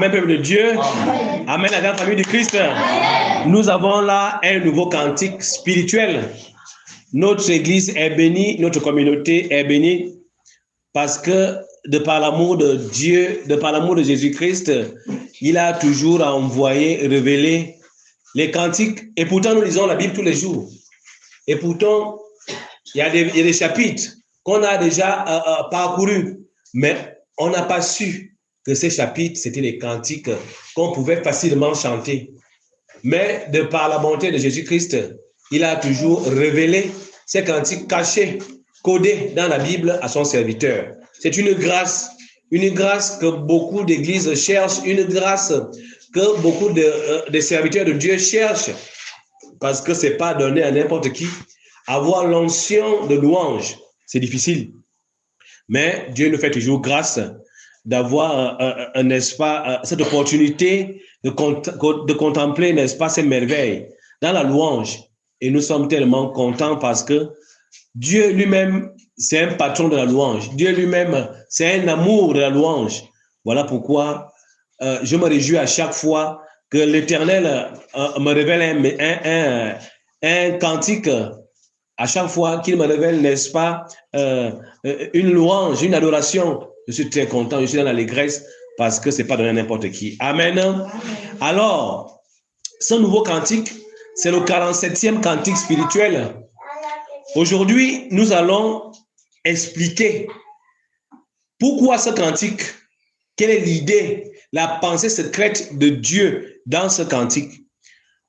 Amen, peuple de Dieu. Amen, Amen la grande famille du Christ. Amen. Nous avons là un nouveau cantique spirituel. Notre église est bénie, notre communauté est bénie parce que de par l'amour de Dieu, de par l'amour de Jésus-Christ, il a toujours envoyé, révélé les cantiques. Et pourtant, nous lisons la Bible tous les jours. Et pourtant, il y a des chapitres qu'on a déjà parcourus, mais on n'a pas su que ces chapitres, c'était les cantiques qu'on pouvait facilement chanter. Mais de par la bonté de Jésus-Christ, il a toujours révélé ces cantiques cachés, codés dans la Bible à son serviteur. C'est une grâce que beaucoup d'églises cherchent, une grâce que beaucoup de serviteurs de Dieu cherchent, parce que ce n'est pas donné à n'importe qui. Avoir l'onction de louange, c'est difficile. Mais Dieu nous fait toujours grâce d'avoir, n'est-ce pas, cette opportunité de contempler, n'est-ce pas, ces merveilles dans la louange. Et nous sommes tellement contents parce que Dieu lui-même, c'est un patron de la louange. Dieu lui-même, c'est un amour de la louange. Voilà pourquoi je me réjouis à chaque fois que l'Éternel me révèle un cantique. À chaque fois qu'il me révèle, n'est-ce pas, une louange, une adoration, je suis très content, je suis dans l'allégresse parce que ce n'est pas donné à n'importe qui. Amen. Amen. Alors, ce nouveau cantique, c'est le 47e cantique spirituel. Aujourd'hui, nous allons expliquer pourquoi ce cantique, quelle est l'idée, la pensée secrète de Dieu dans ce cantique.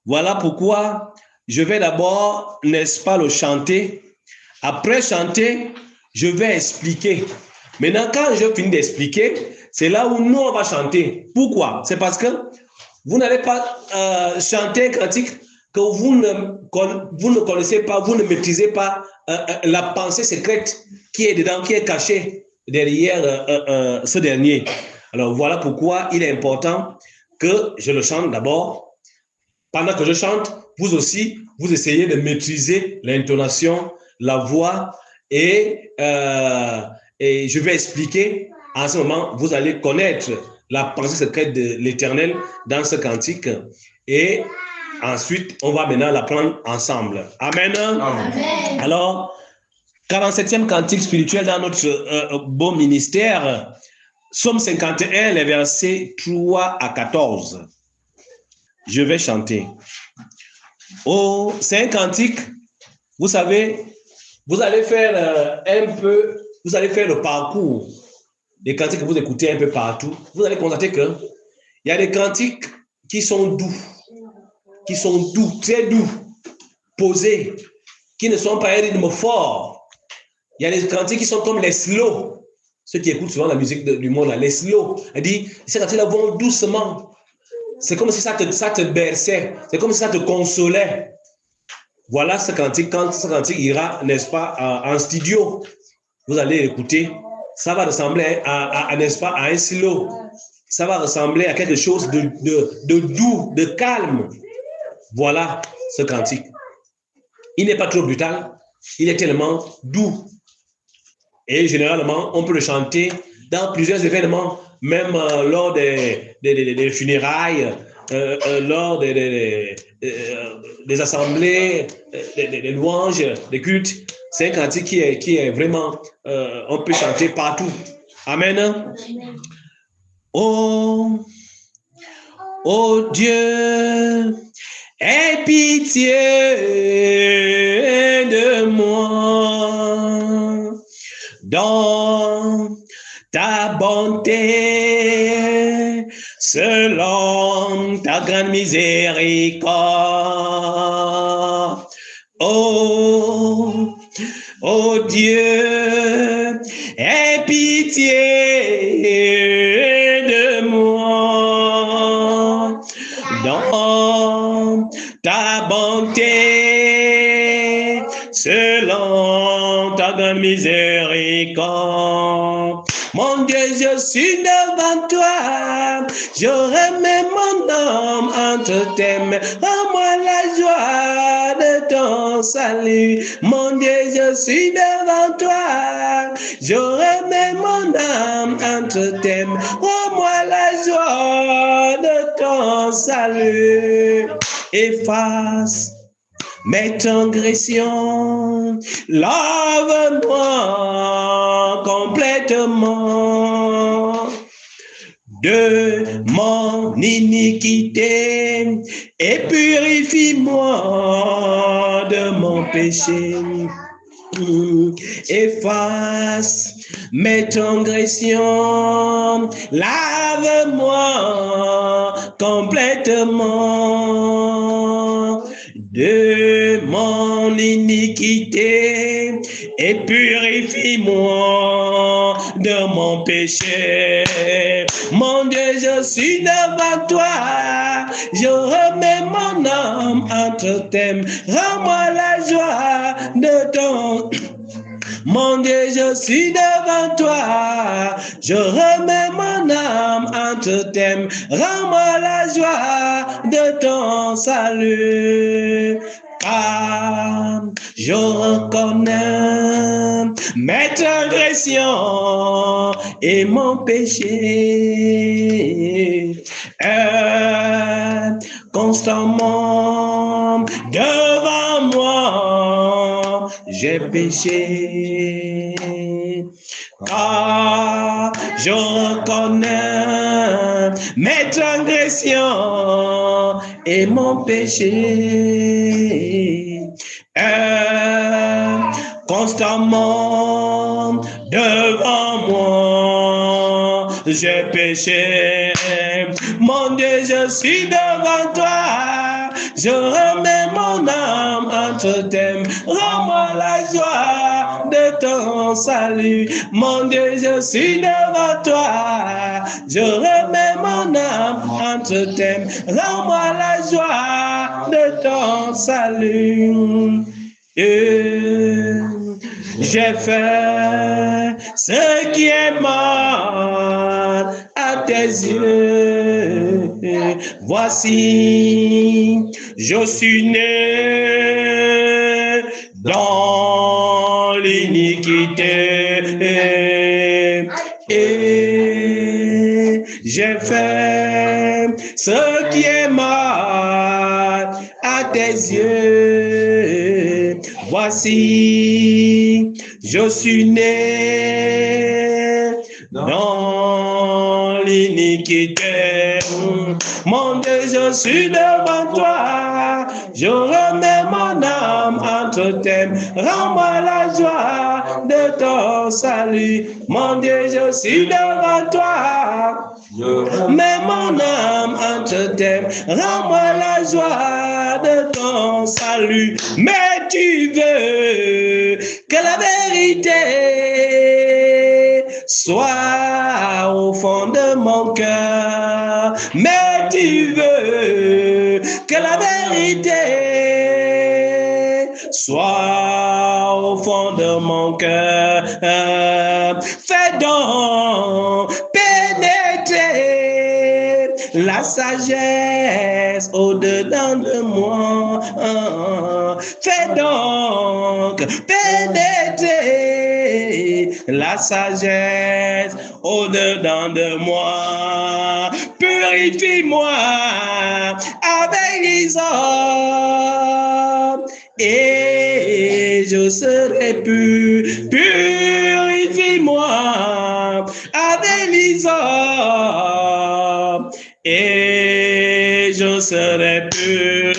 Voilà pourquoi je vais d'abord, n'est-ce pas, le chanter. Après chanter, je vais expliquer. Maintenant, quand je finis d'expliquer, c'est là où nous, on va chanter. Pourquoi? C'est parce que vous n'allez pas chanter un cantique que vous ne connaissez pas, vous ne maîtrisez pas la pensée secrète qui est dedans, qui est cachée derrière ce dernier. Alors, voilà pourquoi il est important que je le chante d'abord. Pendant que je chante, vous aussi, vous essayez de maîtriser l'intonation, la voix et je vais expliquer. En ce moment, vous allez connaître la pensée secrète de l'Éternel dans ce cantique et ensuite, on va maintenant l'apprendre ensemble. Amen. Amen. Alors, 47e cantique spirituel dans notre beau ministère, Psaume 51, les versets 3 à 14. Je vais chanter. Oh, c'est un cantique. Vous savez, vous allez faire vous allez faire le parcours des cantiques que vous écoutez un peu partout. Vous allez constater que il y a des cantiques qui sont doux, très doux, posés, qui ne sont pas un rythme fort. Il y a des cantiques qui sont comme les slow. Ceux qui écoutent souvent la musique du monde, là, les slow. Elle dit, ces cantiques-là vont doucement. C'est comme si ça te berçait. C'est comme si ça te consolait. Voilà ce cantique. Quand ce cantique ira, n'est-ce pas, en studio, vous allez écouter. Ça va ressembler n'est-ce pas, à un slow. Ça va ressembler à quelque chose de doux, de calme. Voilà ce cantique. Il n'est pas trop brutal. Il est tellement doux. Et généralement, on peut le chanter dans plusieurs événements, même lors des funérailles, lors des assemblées, des louanges, des cultes. C'est un cantique qui est vraiment, on peut chanter partout. Amen. Oh Dieu, aie pitié de moi. Dans ta bonté, selon ta grande miséricorde. Oh Dieu, aie pitié de moi. Dans ta bonté, selon ta grande miséricorde. Mon Dieu, je suis devant toi, Je remets mon âme entre tes mains. Rends-moi la joie de ton salut. Mon Dieu, je suis devant toi. Je remets mon âme entre tes mains. Rends-moi la joie de ton salut. Efface mes transgressions, lave-moi complètement de mon iniquité et purifie-moi de mon péché. Efface mes transgressions, lave-moi complètement de mon iniquité et purifie-moi de mon péché. Mon Dieu, je suis devant toi, je remets mon âme entre tes mains. Rends-moi la joie de ton... Mon Dieu, je suis devant toi, je remets mon âme entre tes mains. Rends-moi la joie de ton salut. Car je reconnais mes transgressions et mon péché. Constamment devant moi, j'ai péché. Car je reconnais mes transgressions et mon péché. Constamment devant moi, j'ai péché. Mon Dieu, je suis devant toi, je remets mon âme entre tes mains. Rends-moi la joie de ton salut. Mon Dieu, je suis devant toi, je remets mon âme entre tes mains. Rends-moi la joie de ton salut. J'ai fait ce qui est mal à tes yeux. Voici, je suis né dans l'iniquité et j'ai fait ce qui est mal à tes yeux. Voici, je suis né dans l'iniquité. Mon Dieu, je suis devant toi, je remets mon âme entre tes mains. Rends-moi la joie de ton salut. Mon Dieu, je suis devant toi, mets mon âme entre tes mains. Rends-moi la joie de ton salut. Mais tu veux que la vérité soit au fond de mon cœur. Mais tu veux que la vérité soit au fond de mon cœur. Fais donc pénétrer la sagesse au-dedans de moi. Fais donc pénétrer la sagesse au-dedans de moi. Purifie-moi avec l'hysope et je serai pur. Purifie-moi avec l'hysope et je serai pur.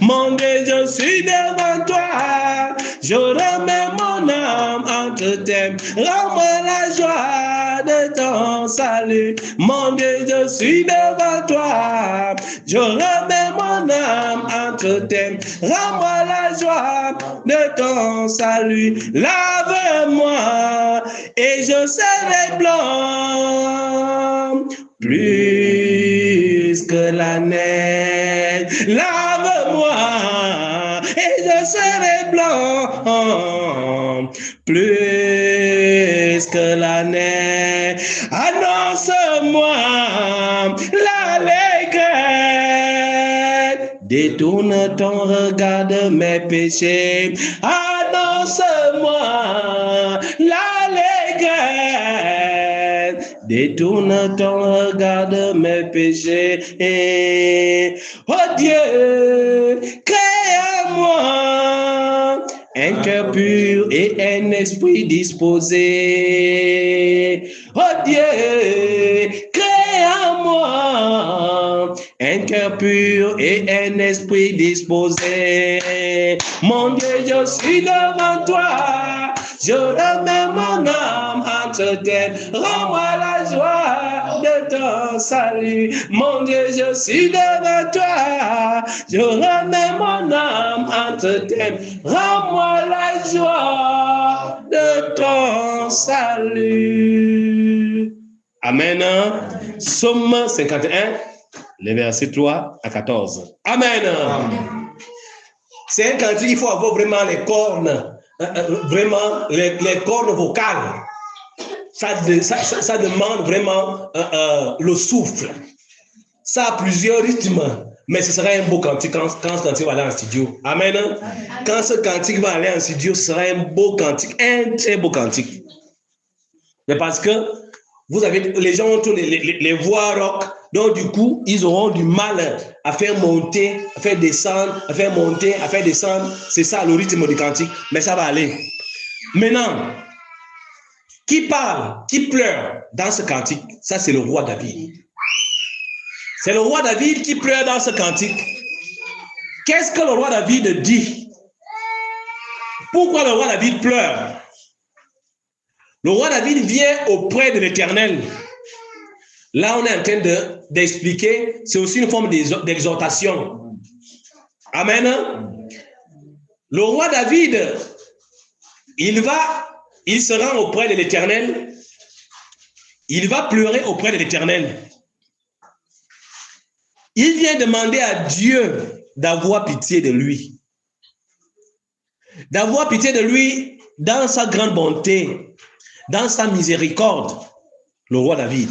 Mon Dieu, je suis devant toi, je remets mon âme entre tes mains. Rends-moi la joie de ton salut. Mon Dieu, je suis devant toi, je remets mon âme entre tes mains. Rends-moi la joie de ton salut. Lave-moi et je serai blanc plus que la neige. Lave-moi et je serai blanc plus que la neige. Annonce-moi Détourne ton regard de mes péchés. Annonce-moi l'allégresse. Détourne ton regard de mes péchés. Oh Dieu, crée en moi un cœur pur et un esprit disposé. Oh Dieu, crée en moi un cœur pur et un esprit disposé. Mon Dieu, je suis devant toi. Je remets mon âme entre tes. Rends-moi la joie de ton salut. Mon Dieu, je suis devant toi. Je remets mon âme entre tes. Rends-moi la joie de ton salut. Amen. Somme 51, les versets 3 à 14. Amen. C'est un cantique, il faut avoir vraiment les cornes. Vraiment les cordes vocales, ça demande vraiment le souffle. Ça a plusieurs rythmes, mais ce sera un beau cantique quand ce cantique va aller en studio. Amen. Quand ce cantique va aller en studio, ce sera un beau cantique, un très beau cantique. Mais parce que vous avez, les gens ont les voix rock, donc du coup, ils auront du mal à faire monter, à faire descendre, à faire monter, à faire descendre. C'est ça le rythme du cantique, mais ça va aller. Maintenant, qui parle, qui pleure dans ce cantique? Ça, c'est le roi David. C'est le roi David qui pleure dans ce cantique. Qu'est-ce que le roi David dit? Pourquoi le roi David pleure? Le roi David vient auprès de l'Éternel. Là, on est en train d'expliquer, c'est aussi une forme d'exhortation. Amen. Le roi David, il se rend auprès de l'Éternel. Il va pleurer auprès de l'Éternel. Il vient demander à Dieu d'avoir pitié de lui. D'avoir pitié de lui dans sa grande bonté, dans sa miséricorde, le roi David,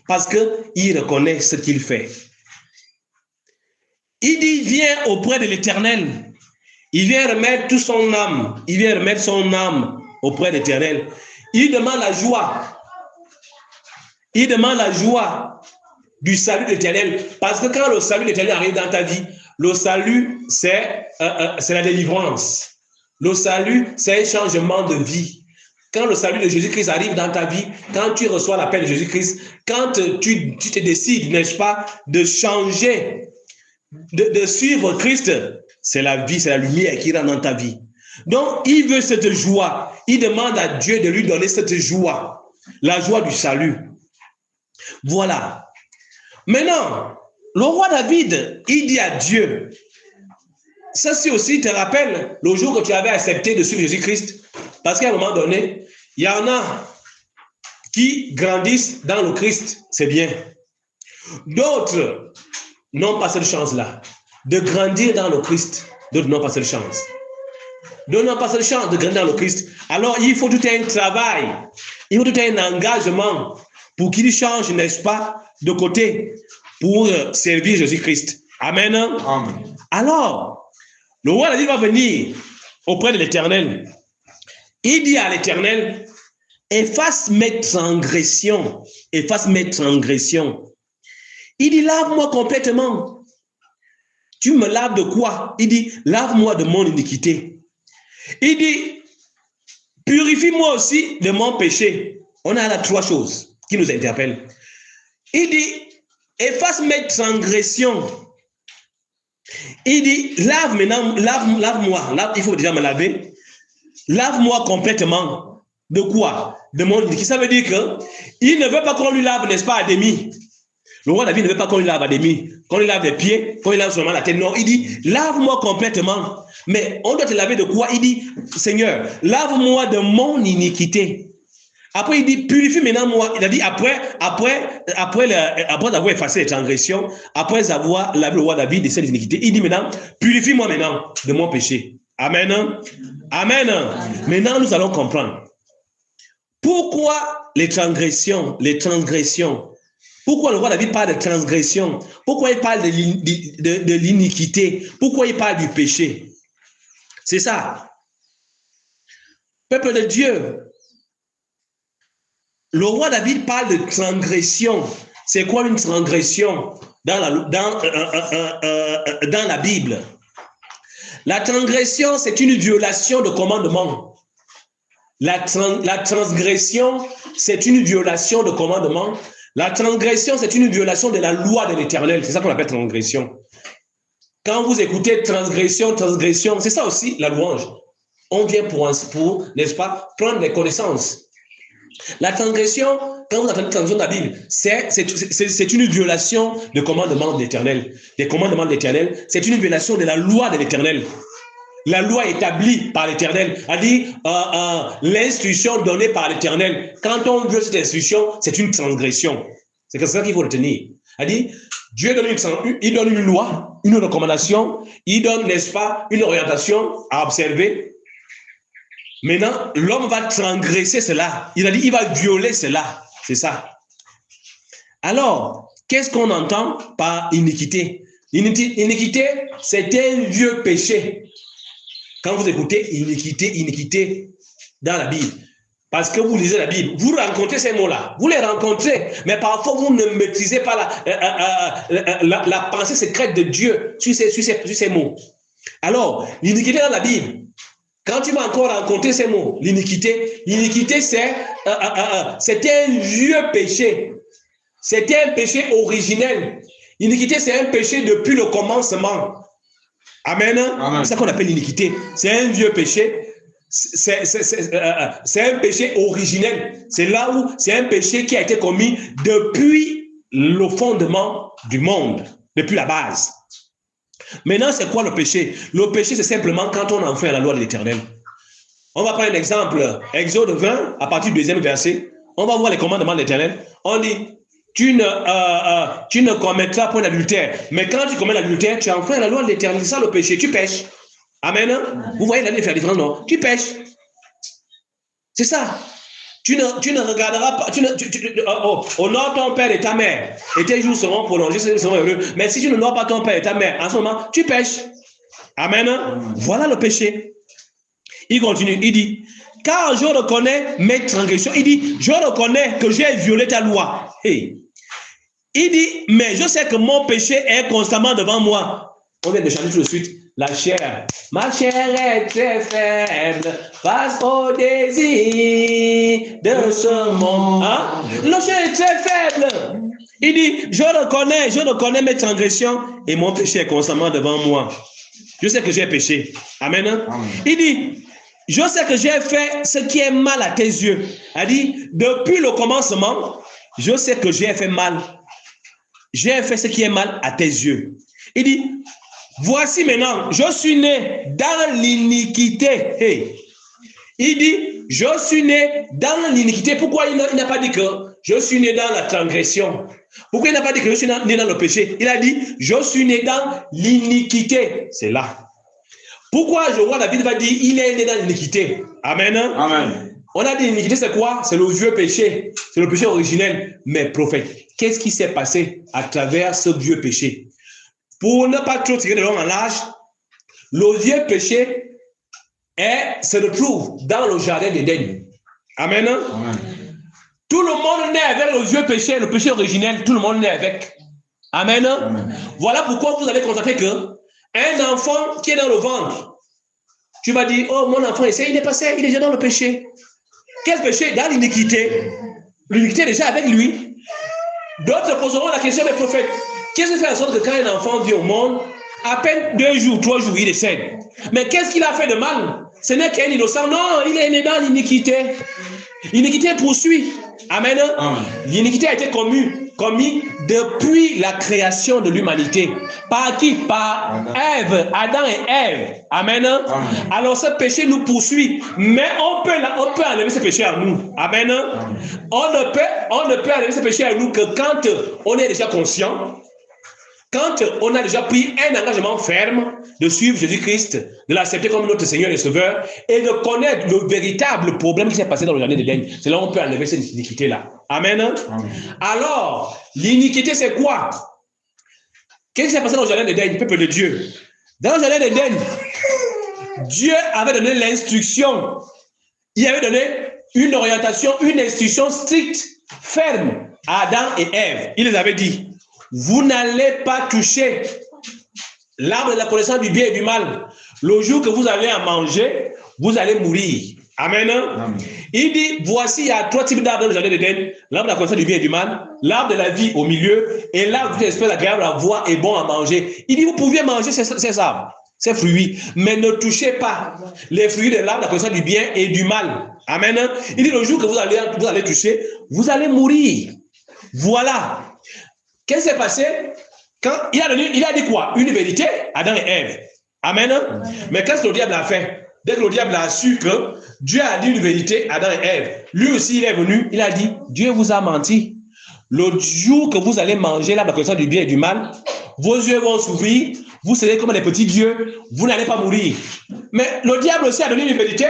parce qu'il reconnaît ce qu'il fait. Il dit, viens auprès de l'Éternel. Il vient remettre toute son âme. Il vient remettre son âme auprès de l'Éternel. Il demande la joie. Il demande la joie du salut de l'Éternel. Parce que quand le salut de l'Éternel arrive dans ta vie, le salut, c'est la délivrance. Le salut, c'est un changement de vie. Quand le salut de Jésus-Christ arrive dans ta vie, quand tu reçois l'appel de Jésus-Christ, quand tu te décides, n'est-ce pas, de changer, de suivre Christ, c'est la vie, c'est la lumière qui rentre dans ta vie. Donc, il veut cette joie. Il demande à Dieu de lui donner cette joie, la joie du salut. Voilà. Maintenant, le roi David, il dit à Dieu, ça c'est aussi, te rappelle, le jour que tu avais accepté de suivre Jésus-Christ, parce qu'à un moment donné, il y en a qui grandissent dans le Christ, c'est bien. D'autres n'ont pas cette chance-là, de grandir dans le Christ. D'autres n'ont pas cette chance. D'autres n'ont pas cette chance de grandir dans le Christ. Alors, il faut tout un travail, il faut tout un engagement pour qu'ils changent, n'est-ce pas, de côté pour servir Jésus-Christ. Amen. Amen. Alors, le roi David va venir auprès de l'Éternel. Il dit à l'Éternel, efface mes transgressions, efface mes transgressions. Il dit, lave-moi complètement. Tu me laves de quoi? Il dit, lave-moi de mon iniquité. Il dit, purifie-moi aussi de mon péché. On a là trois choses qui nous interpellent. Il dit, efface mes transgressions. Il dit, lave-moi. Il faut déjà me laver. Lave-moi complètement. De quoi? De mon iniquité. Ça veut dire qu'il ne veut pas qu'on lui lave, n'est-ce pas, à demi. Le roi David ne veut pas qu'on lui lave à demi, qu'on lui lave les pieds, qu'on lui lave seulement la tête. Non, il dit, lave-moi complètement. Mais on doit te laver de quoi? Il dit, Seigneur, lave-moi de mon iniquité. Après, il dit, purifie maintenant moi. Il a dit, après avoir effacé les transgressions, après avoir lavé le roi David de ses iniquités, il dit maintenant, purifie-moi maintenant de mon péché. Amen. Amen. Maintenant, nous allons comprendre. Pourquoi les transgressions Pourquoi le roi David parle de transgression? Pourquoi il parle de l'iniquité? Pourquoi il parle du péché? C'est ça. Peuple de Dieu, le roi David parle de transgression. C'est quoi une transgression dans la Bible? La transgression, c'est une violation de commandement. La transgression, c'est une violation de commandement. La transgression, c'est une violation de la loi de l'Éternel. C'est ça qu'on appelle transgression. Quand vous écoutez transgression, c'est ça aussi la louange. On vient pour n'est-ce pas, prendre des connaissances. La transgression, quand vous entendez transgression de la Bible, c'est une violation de commandement de l'Éternel. Des commandements de l'Éternel, c'est une violation de la loi de l'Éternel. La loi établie par l'Éternel, a dit l'instruction donnée par l'Éternel. Quand on veut cette instruction, c'est une transgression. C'est ça qu'il faut retenir. A dit, Dieu donne une loi, une recommandation, il donne, n'est-ce pas, une orientation à observer. Maintenant, l'homme va transgresser cela. Il a dit, il va violer cela. C'est ça. Alors, qu'est-ce qu'on entend par iniquité? Iniquité, c'est un vieux péché. Quand vous écoutez iniquité dans la Bible, parce que vous lisez la Bible, vous rencontrez ces mots-là, vous les rencontrez, mais parfois vous ne maîtrisez pas la pensée secrète de Dieu sur ces mots. Alors, l'iniquité dans la Bible, quand tu vas encore rencontrer ces mots, l'iniquité, c'est un vieux péché. C'était un péché originel. L'iniquité, c'est un péché depuis le commencement. Amen. Amen. C'est ça qu'on appelle l'iniquité. C'est un vieux péché. C'est un péché originel. C'est là où c'est un péché qui a été commis depuis le fondement du monde, depuis la base. Maintenant, c'est quoi le péché? Le péché, c'est simplement quand on enfreint la loi de l'Éternel. On va prendre un exemple. Exode 20, à partir du 2e verset. On va voir les commandements de l'Éternel. On dit, tu ne commettras point d'adultère. Mais quand tu commets l'adultère, tu enfreins la loi de l'Éternel. C'est ça le péché. Tu pêches. Amen. Vous voyez la différence, non? Tu pêches. C'est ça. Tu ne regarderas pas. Honore ton père et ta mère. Et tes jours seront prolongés, tes jours seront heureux. Mais si tu n'honores pas ton père et ta mère, en ce moment, tu pêches. Amen. Voilà le péché. Il continue. Il dit, car je reconnais mes transgressions. Il dit, je reconnais que j'ai violé ta loi. Hey. Il dit, mais je sais que mon péché est constamment devant moi. On vient de chanter tout de suite. La chair. Ma chair est très faible face au désir de ce monde. Hein? La chair est très faible. Il dit, je reconnais mes transgressions et mon péché est constamment devant moi. Je sais que j'ai péché. Amen. Amen. Il dit, je sais que j'ai fait ce qui est mal à tes yeux. Il dit, depuis le commencement, je sais que j'ai fait mal. J'ai fait ce qui est mal à tes yeux. Il dit, voici maintenant, je suis né dans l'iniquité. Hey. Il dit, je suis né dans l'iniquité. Pourquoi il n'a pas dit que je suis né dans la transgression? Pourquoi il n'a pas dit que je suis né dans le péché? Il a dit, je suis né dans l'iniquité. C'est là. Pourquoi le roi David va dire, il est né dans l'iniquité? Amen. Amen. On a dit l'iniquité, c'est quoi? C'est le vieux péché. C'est le péché originel. Mais prophète, qu'est-ce qui s'est passé à travers ce vieux péché? Pour ne pas trop tirer de long en large, le vieux péché se retrouve dans le jardin d'Éden. Amen. Amen. Tout le monde naît avec le vieux péché, le péché originel, tout le monde naît avec. Amen. Amen. Voilà pourquoi vous allez constater que un enfant qui est dans le ventre, tu vas dire, oh mon enfant, il est passé, il est déjà dans le péché. Quel péché? Dans l'iniquité. L'iniquité est déjà avec lui. D'autres poseront la question des prophètes. Qu'est-ce qui fait en sorte que quand un enfant vient au monde, à peine 2 jours, 3 jours, il décède? Mais qu'est-ce qu'il a fait de mal? Ce n'est qu'un innocent. Non, il est né dans l'iniquité. L'iniquité poursuit. Amen. Amen. L'iniquité a été commis depuis la création de l'humanité. Par qui? Par Ève, Adam et Ève. Amen. Amen. Alors ce péché nous poursuit, mais on peut enlever ce péché à nous. Amen. Amen. On ne peut enlever ce péché à nous que quand on est déjà conscient. quand on a déjà pris un engagement ferme de suivre Jésus-Christ, de l'accepter comme notre Seigneur et Sauveur, et de connaître le véritable problème qui s'est passé dans le jardin d'Éden, c'est là où on peut enlever cette iniquité-là. Amen. Amen. Alors, l'iniquité, c'est quoi? Qu'est-ce qui s'est passé dans le jardin d'Éden, peuple de Dieu? Dans le jardin d'Éden, Dieu avait donné l'instruction. Il avait donné une orientation, une instruction stricte, ferme à Adam et Ève. Il les avait dit, vous n'allez pas toucher l'arbre de la connaissance du bien et du mal. Le jour que vous allez en manger, vous allez mourir. Amen. Amen. Il dit, voici, il y a 3 types d'arbres dans le jardin d'Éden. L'arbre de la connaissance du bien et du mal, l'arbre de la vie au milieu, et l'arbre de l'espèce agréable à voir et bon à manger. Il dit, vous pouviez manger ces arbres, ces fruits, mais ne touchez pas les fruits de l'arbre de la connaissance du bien et du mal. Amen. Il dit, le jour que vous allez toucher, vous allez mourir. Voilà. Qu'est-ce qui s'est passé? Quand il a dit quoi? Une vérité, Adam et Ève. Amen. Mais qu'est-ce que le diable a fait? Dès que le diable a su que Dieu a dit une vérité à Adam et Ève, lui aussi il est venu, il a dit, Dieu vous a menti. Le jour que vous allez manger l'arbre de la connaissance du bien et du mal, vos yeux vont s'ouvrir, vous serez comme des petits dieux, vous n'allez pas mourir. Mais le diable aussi a donné une vérité.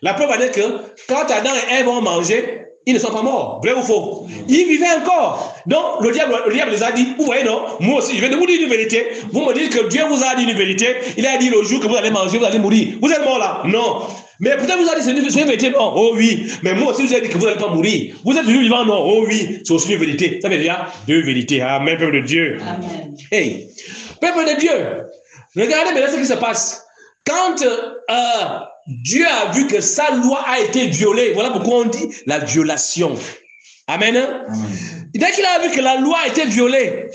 La preuve en est que quand Adam et Ève ont mangé, ils ne sont pas morts, vrai ou faux? Ils vivaient encore. Donc, le diable les a dit, vous voyez, non? Moi aussi, je vais vous dire une vérité. Vous me dites que Dieu vous a dit une vérité. Il a dit le jour que vous allez manger, vous allez mourir. Vous êtes mort là? Non. Mais peut-être vous avez dit c'est une vérité, non? Oh oui. Mais moi aussi, je vous ai dit que vous n'allez pas mourir. Vous êtes vivant, non? Oh oui. C'est aussi une vérité. Ça veut dire 2 vérités. Amen, peuple de Dieu. Amen. Hey, peuple de Dieu, regardez maintenant ce qui se passe. Quand Dieu a vu que sa loi a été violée, voilà pourquoi on dit la violation. Amen. Amen. Dès qu'il a vu que la loi a été violée,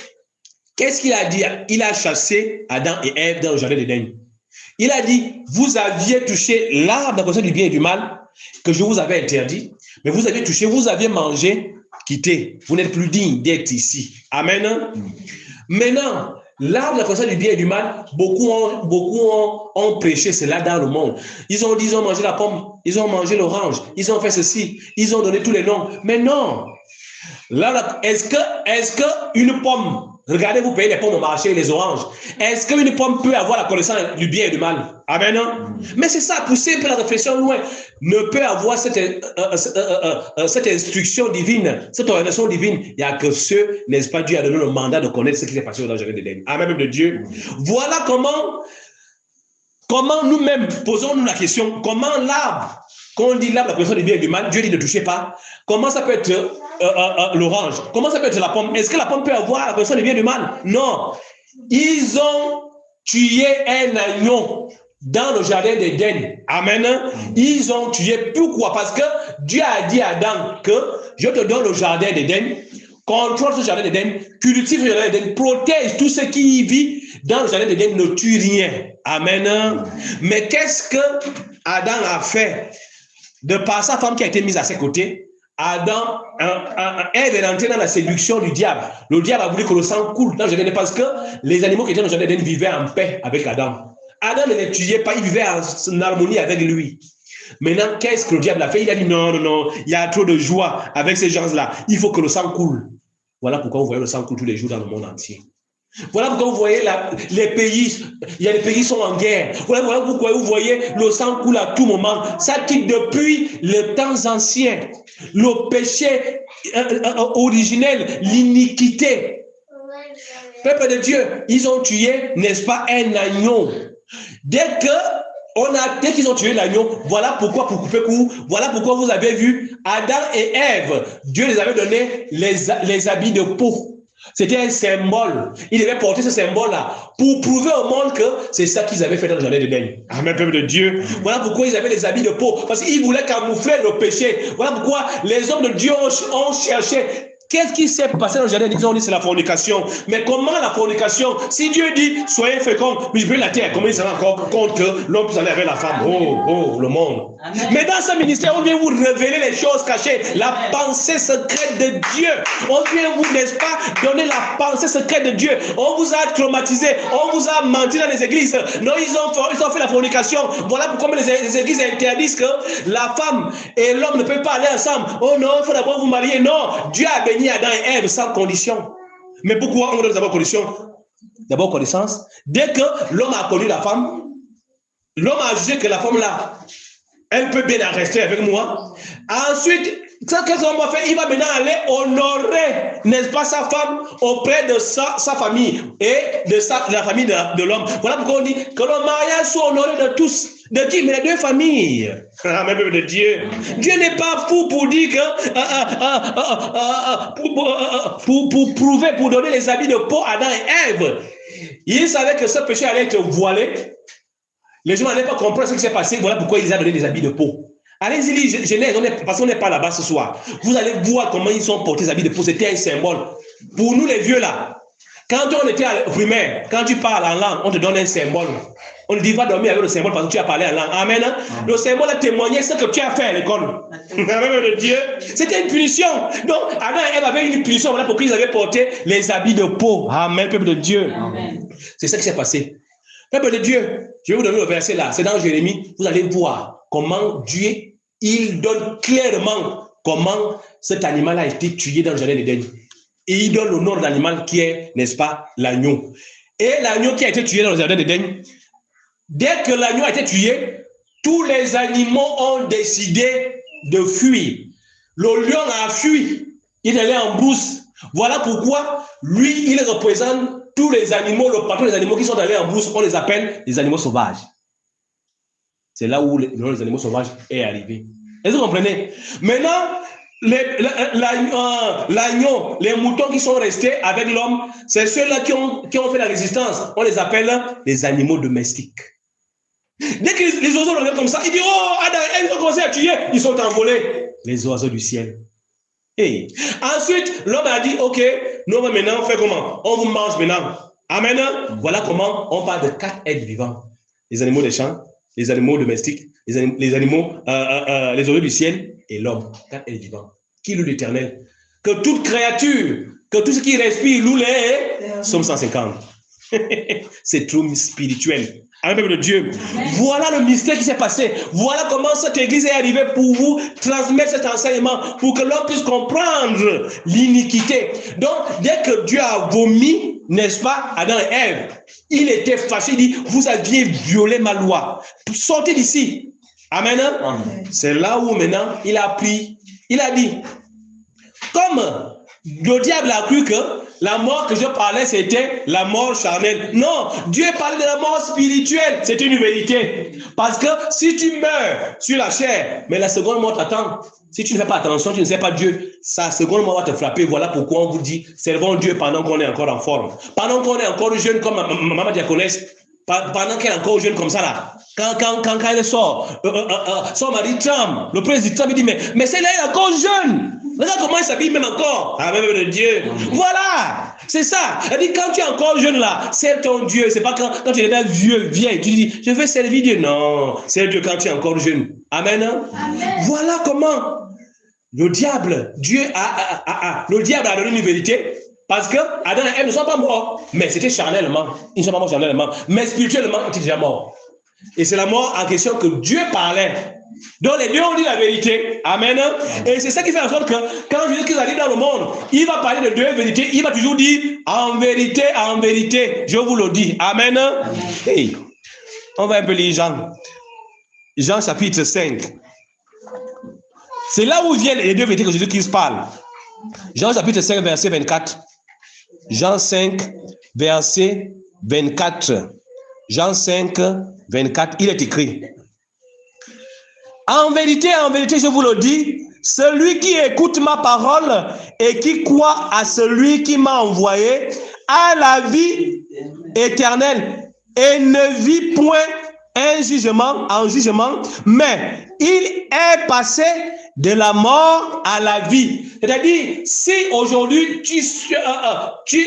qu'est-ce qu'il a dit? Il a chassé Adam et Ève dans le jardin d'Éden. Il a dit, vous aviez touché l'arbre de la connaissance du bien et du mal que je vous avais interdit, mais vous aviez touché, vous aviez mangé, quittez. Vous n'êtes plus digne d'être ici. Amen. Maintenant, l'arbre de la connaissance du bien et du mal, beaucoup ont prêché cela dans le monde. Ils ont dit, ils ont mangé la pomme, ils ont mangé l'orange, ils ont fait ceci, ils ont donné tous les noms. Mais non. Là, est-ce que une pomme, regardez, vous payez les pommes au marché, les oranges, est-ce qu'une pomme peut avoir la connaissance du bien et du mal? Amen. Mais c'est ça, pousser un peu la réflexion loin, ne peut avoir cette instruction divine, cette orientation divine. Il n'y a que ceux, n'est-ce pas, Dieu a donné le mandat de connaître ce qui s'est passé dans le jardin d'Éden. Amen, même de Dieu. Voilà comment nous-mêmes posons-nous la question, comment l'arbre, quand on dit l'arbre, la connaissance du bien et du mal, Dieu dit ne touchez pas, comment ça peut être l'orange? Comment ça peut être la pomme? Est-ce que la pomme peut avoir la connaissance du bien et du mal? Non. Ils ont tué un agneau dans le jardin d'Éden. Amen. Ils ont tué. Pourquoi? Parce que Dieu a dit à Adam que je te donne le jardin d'Éden, contrôle ce jardin d'Éden, cultive le jardin d'Éden, protège tout ce qui y vit dans le jardin d'Éden, ne tue rien. Amen. Mais qu'est-ce que Adam a fait? De par sa femme qui a été mise à ses côtés, Adam, Ève est entrée dans la séduction du diable. Le diable a voulu que le sang coule dans le jardin parce que les animaux qui étaient dans le jardin d'Éden vivaient en paix avec Adam. Adam ne les tuait pas, il vivait en harmonie avec lui. Maintenant, qu'est-ce que le diable a fait? Il a dit non, il y a trop de joie avec ces gens-là. Il faut que le sang coule. Voilà pourquoi vous voyez le sang coule tous les jours dans le monde entier. Voilà pourquoi vous voyez les pays, il y a des pays qui sont en guerre. Voilà pourquoi vous voyez le sang coule à tout moment. Ça quitte depuis les temps anciens. Le péché originel, l'iniquité. Peuple de Dieu, ils ont tué, n'est-ce pas, un agneau. Dès qu'ils ont tué l'agneau, voilà pourquoi, pour couper court, voilà pourquoi vous avez vu Adam et Ève, Dieu les avait donné les habits de peau. C'était un symbole. Ils devaient porter ce symbole-là pour prouver au monde que c'est ça qu'ils avaient fait dans le jardin d'Éden. Amen, peuple de Dieu. Voilà pourquoi ils avaient les habits de peau. Parce qu'ils voulaient camoufler le péché. Voilà pourquoi les hommes de Dieu ont cherché. Qu'est-ce qui s'est passé dans le jardin? Ils ont dit c'est la fornication. Mais comment la fornication? Si Dieu dit soyez féconds, multipliez la terre, comment il se rend encore compte que l'homme peut aller avec la femme? Oh, le monde. Amen. Mais dans ce ministère, on vient vous révéler les choses cachées, la pensée secrète de Dieu. On vient vous, n'est-ce pas, donner la pensée secrète de Dieu. On vous a traumatisé, on vous a menti dans les églises. Non, ils ont fait la fornication. Voilà pourquoi les églises interdisent que la femme et l'homme ne peuvent pas aller ensemble. Oh non, il faut d'abord vous marier. Non, Dieu a béni Adam et Ève sans condition. Mais pourquoi on donne d'abord condition? D'abord connaissance. Dès que l'homme a connu la femme, l'homme a jugé que la femme là, elle peut bien rester avec moi. Ensuite, qu'est-ce qu'on va faire? Il va maintenant aller honorer, n'est-ce pas, sa femme auprès de sa famille et de la famille de l'homme. Voilà pourquoi on dit que le mariage soit honoré de tous. De qui? Mais les deux familles. Amen, peuple de Dieu. Dieu n'est pas fou pour dire que pour prouver, pour donner les habits de peau à Adam et Ève. Il savait que ce péché allait être voilé. Les gens n'allaient pas comprendre ce qui s'est passé. Voilà pourquoi il les a donné des habits de peau. Allez-y, lire Genèse, parce qu'on n'est pas là-bas ce soir. Vous allez voir comment ils sont portés les habits de peau. C'était un symbole. Pour nous, les vieux là, quand on était au primaire, quand tu parles en langue, on te donne un symbole. On te dit, va dormir avec le symbole parce que tu as parlé en langue. Amen. Le symbole a témoigné ce que tu as fait à l'école. Amen de Dieu. C'était une punition. Donc, Adam et Ève avaient une punition. Voilà pourquoi ils avaient porté les habits de peau. Amen, peuple de Dieu. C'est ça qui s'est passé. Peuple de Dieu, je vais vous donner le verset là. C'est dans Jérémie. Vous allez voir comment Dieu, il donne clairement comment cet animal a été tué dans le jardin d'Éden. Et il donne le nom de l'animal qui est, n'est-ce pas, l'agneau. Et l'agneau qui a été tué dans le jardin d'Éden, dès que l'agneau a été tué, tous les animaux ont décidé de fuir. Le lion a fui. Il est allé en brousse. Voilà pourquoi, lui, il représente tous les animaux, le patron des animaux qui sont allés en brousse, on les appelle les animaux sauvages. C'est là où le nom des animaux sauvages est arrivé. Est-ce que vous comprenez? Maintenant, l'agneau, les moutons qui sont restés avec l'homme, c'est ceux-là qui ont fait la résistance. On les appelle les animaux domestiques. Dès que les oiseaux regardent comme ça, ils disent, oh, Adam, ils ont commencé à tuer, ils sont envolés. Les oiseaux du ciel. Hey. Ensuite, l'homme a dit, ok, nous on va maintenant faire comment? On vous mange maintenant. Amen. Voilà comment on parle de 4 êtres vivants. Les animaux des champs, les animaux domestiques, les oiseaux du ciel et l'homme. 4 êtres vivants. Qui loue l'Éternel? Que toute créature, que tout ce qui respire loue les Somme 150. C'est trop spirituel. Amen, peuple de Dieu. Voilà le mystère qui s'est passé. Voilà comment cette église est arrivée pour vous transmettre cet enseignement, pour que l'homme puisse comprendre l'iniquité. Donc, dès que Dieu a vomi, n'est-ce pas, Adam et Ève, il était fâché, il dit, vous aviez violé ma loi. Sortez d'ici. Amen. C'est là où maintenant, il a dit, comme le diable a cru que la mort que je parlais, c'était la mort charnelle. Non, Dieu parlait de la mort spirituelle. C'est une vérité. Parce que si tu meurs sur la chair, mais la seconde mort t'attend. Si tu ne fais pas attention, tu ne sais pas Dieu, sa seconde mort va te frapper. Voilà pourquoi on vous dit, servons Dieu pendant qu'on est encore en forme. Pendant qu'on est encore jeune, comme maman diaconesse, pendant qu'elle est encore jeune comme ça là. Quand elle sort, son mari tremble. Le président tremble, il dit, mais celle-là est encore jeune. Regarde comment elle s'habille même encore. Ah, même de Dieu. Voilà. C'est ça. Elle dit, quand tu es encore jeune là, sers ton Dieu. C'est pas quand tu es déjà vieux, vieille, tu dis, je veux servir Dieu. Non. Sers Dieu quand tu es encore jeune. Amen. Amen. Voilà comment le diable, le diable a donné une vérité. Parce que Adam et Ève ne sont pas morts. Mais c'était charnellement. Ils ne sont pas morts charnellement. Mais spirituellement, ils étaient déjà morts. Et c'est la mort en question que Dieu parlait. Donc les deux ont dit la vérité. Amen. Et c'est ça qui fait en sorte que quand Jésus-Christ arrive dans le monde, il va parler de deux vérités. Il va toujours dire en vérité, je vous le dis. Amen. Hey. On va un peu lire Jean. Jean chapitre 5. C'est là où viennent les deux vérités que Jésus-Christ parle. Jean chapitre 5, verset 24. Jean 5, verset 24. Jean 5, 24, il est écrit. En vérité, je vous le dis, celui qui écoute ma parole et qui croit à celui qui m'a envoyé a la vie éternelle et ne vit point en jugement, mais il est passé de la mort à la vie. C'est-à-dire, si aujourd'hui tu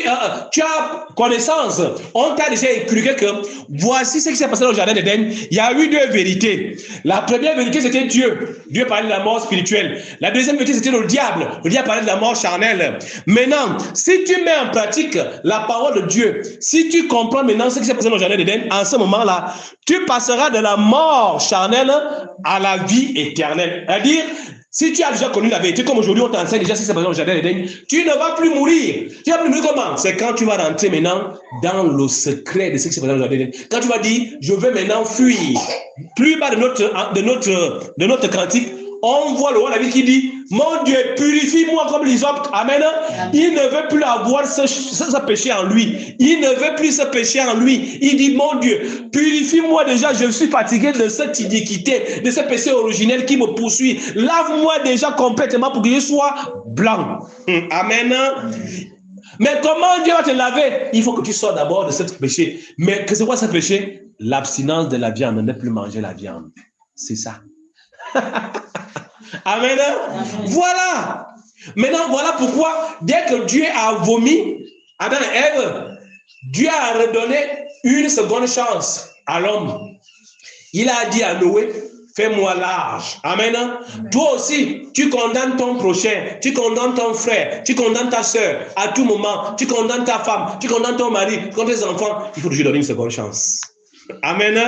as connaissance, on t'a déjà inculqué que voici ce qui s'est passé dans le jardin d'Éden. Il y a eu deux vérités. La première vérité, c'était Dieu. Dieu parlait de la mort spirituelle. La deuxième vérité, c'était le diable. Le diable parlait de la mort charnelle. Maintenant, si tu mets en pratique la parole de Dieu, si tu comprends maintenant ce qui s'est passé dans le jardin d'Éden, en ce moment-là, tu passeras de la mort charnelle à la vie éternelle. C'est-à-dire, Si tu as déjà connu la vérité, comme aujourd'hui on t'enseigne déjà si c'est par exemple au jardin d'Éden, tu ne vas plus mourir. Tu vas plus mourir comment? C'est quand tu vas rentrer maintenant dans le secret de ce qui se passe dans le jardin d'Éden. Quand tu vas dire, je veux maintenant fuir. Plus bas de notre cantique, on voit le roi David qui dit, mon Dieu, purifie-moi comme l'hysope. Amen. Il ne veut plus avoir ce péché en lui. Il ne veut plus ce péché en lui. Il dit, mon Dieu, purifie-moi déjà. Je suis fatigué de cette iniquité, de ce péché originel qui me poursuit. Lave-moi déjà complètement pour que je sois blanc. Amen. Mais comment Dieu va te laver? Il faut que tu sors d'abord de ce péché. Mais que c'est quoi ce péché? L'abstinence de la viande, ne plus manger la viande. C'est ça. Amen. Voilà. Maintenant, voilà pourquoi, dès que Dieu a vomi Adam et Ève, Dieu a redonné une seconde chance à l'homme. Il a dit à Noé, fais-moi large. Amen. Toi aussi, tu condamnes ton prochain, tu condamnes ton frère, tu condamnes ta soeur à tout moment, tu condamnes ta femme, tu condamnes ton mari, tu condamnes tes enfants. Il faut toujours donner une seconde chance. Amen.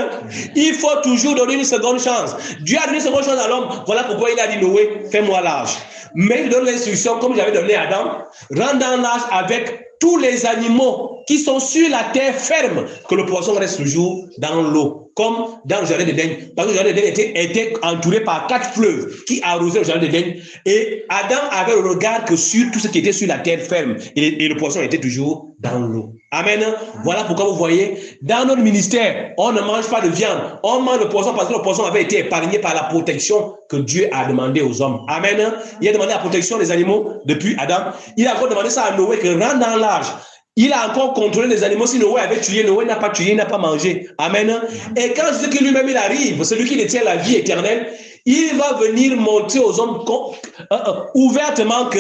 Il faut toujours donner une seconde chance. Dieu a donné une seconde chance à l'homme. Voilà pourquoi il a dit Noé, fais-moi large. Mais il donne l'instruction, comme j'avais donné à Adam, rends dans l'arche avec tous les animaux qui sont sur la terre ferme, que le poisson reste toujours dans l'eau, comme dans le jardin d'Éden. Parce que le jardin d'Éden était entouré par 4 fleuves qui arrosaient le jardin d'Éden. Et Adam avait le regard que sur tout ce qui était sur la terre ferme. Et le poisson était toujours dans l'eau. Amen. Voilà pourquoi vous voyez, dans notre ministère, on ne mange pas de viande. On mange le poisson parce que le poisson avait été épargné par la protection que Dieu a demandé aux hommes. Amen. Il a demandé la protection des animaux depuis Adam. Il a encore demandé ça à Noé, que rentre dans l'arche. Il a encore contrôlé les animaux. Si Noé avait tué, Noé n'a pas tué, il n'a pas mangé. Amen. Et quand je dis que lui-même il arrive, celui qui détient la vie éternelle, il va venir montrer aux hommes ouvertement que